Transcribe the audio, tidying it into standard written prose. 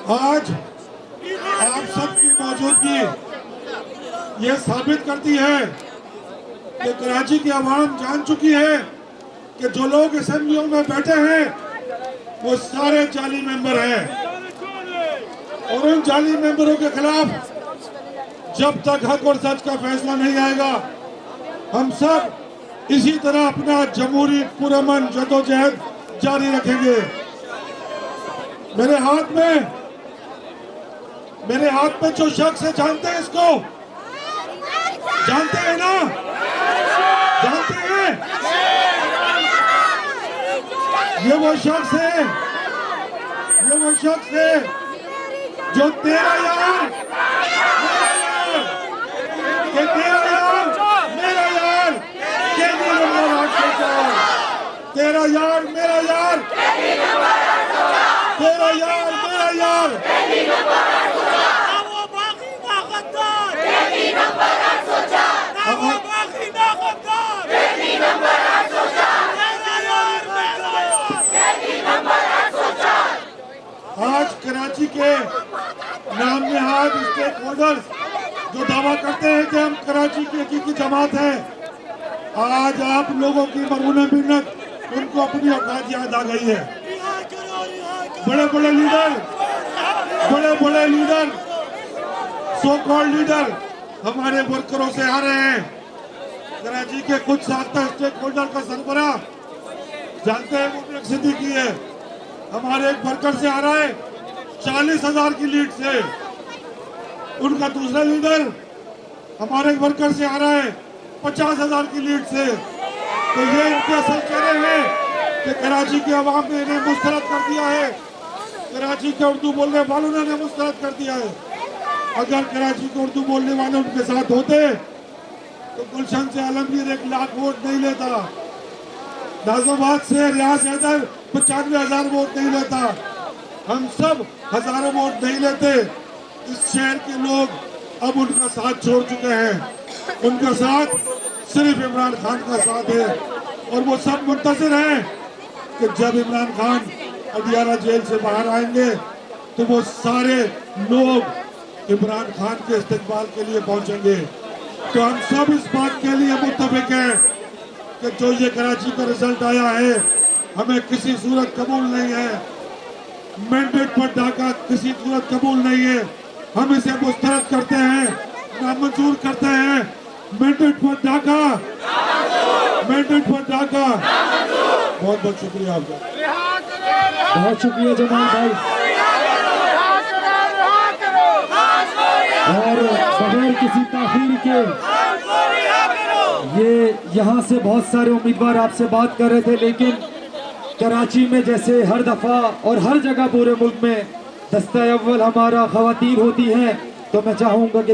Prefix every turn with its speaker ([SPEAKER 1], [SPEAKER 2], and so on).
[SPEAKER 1] आज आप सबकी मौजूदगी ये साबित करती है कि कराची की आवाम जान चुकी है कि जो लोग असेंबलियों में बैठे हैं वो सारे जाली मेंबर हैं और उन जाली मेंबरों के खिलाफ जब तक हक और सच का फैसला नहीं आएगा हम सब इसी तरह अपना जमहूरी पुरअमन जदोजहद जारी रखेंगे। मेरे हाथ में जो शख्स है, जानते हैं इसको? जानते हैं ना? जानते हैं? ये वो शख्स है जो तेरा यार मेरा यार केडी नंबर 804 तेरा यार मेरा यार तेरा यार मेरा यार आज कराची के नाम नहाद स्टेक होल्डर्स जो दावा करते हैं कि हम कराची की हकीकी जमात है, आज आप लोगों की मरहून मिन्नत उनको अपनी औकात याद आ गई है। बड़े बड़े लीडर सो कॉल्ड लीडर हमारे वर्करों से आ रहे हैं। कराची के कुछ साख्ता स्टेक होल्डर का सरबराह जानते हैं वो सिद्दीकी है, हमारे एक वर्कर से आ रहा है 40,000 की लीड से। उनका दूसरा लीडर हमारे एक वर्कर से आ रहा है 50,000 की लीड से। तो ये इनके असल चेहरे हैं कि कराची की आवाम ने इन्हें मुस्तरद कर दिया है, कराची के उर्दू बोलने वालों ने इन्हें मुस्तरद कर दिया है। अगर कराची के उर्दू बोलने वाले उनके साथ होते तो गुलशन से आलमगीर 1 लाख वोट नहीं लेता, नाजोबाद से रियाज हैदर 95,000 वोट नहीं लेता, हम सब हजारों वोट नहीं लेते। इस शहर के लोग अब उनका साथ छोड़ चुके हैं, उनका साथ सिर्फ इमरान खान का साथ है और वो सब मुंतज़िर हैं कि जब इमरान खान अदियारा जेल से बाहर आएंगे तो वो सारे लोग इमरान खान के इस्तकबाल के लिए पहुंचेंगे। तो हम सब इस बात के लिए मुत्तफिक हैं कि जो ये कराची का रिजल्ट आया है हमें किसी सूरत कबूल नहीं है, मैंडेट पर डाका किसी सूरत कबूल नहीं है, हम इसे मुस्तरद करते हैं, नामंजूर करते हैं। मैंडेट पर डाका बहुत बहुत शुक्रिया आपका,
[SPEAKER 2] बहुत शुक्रिया जमाल भाई। और बगैर किसी ताखीर के ये यहाँ से बहुत सारे उम्मीदवार आपसे बात कर रहे थे, लेकिन कराची में जैसे हर दफा और हर जगह पूरे मुल्क में दस्ता अव्वल हमारा खवातीन होती हैं, तो मैं चाहूँगा कि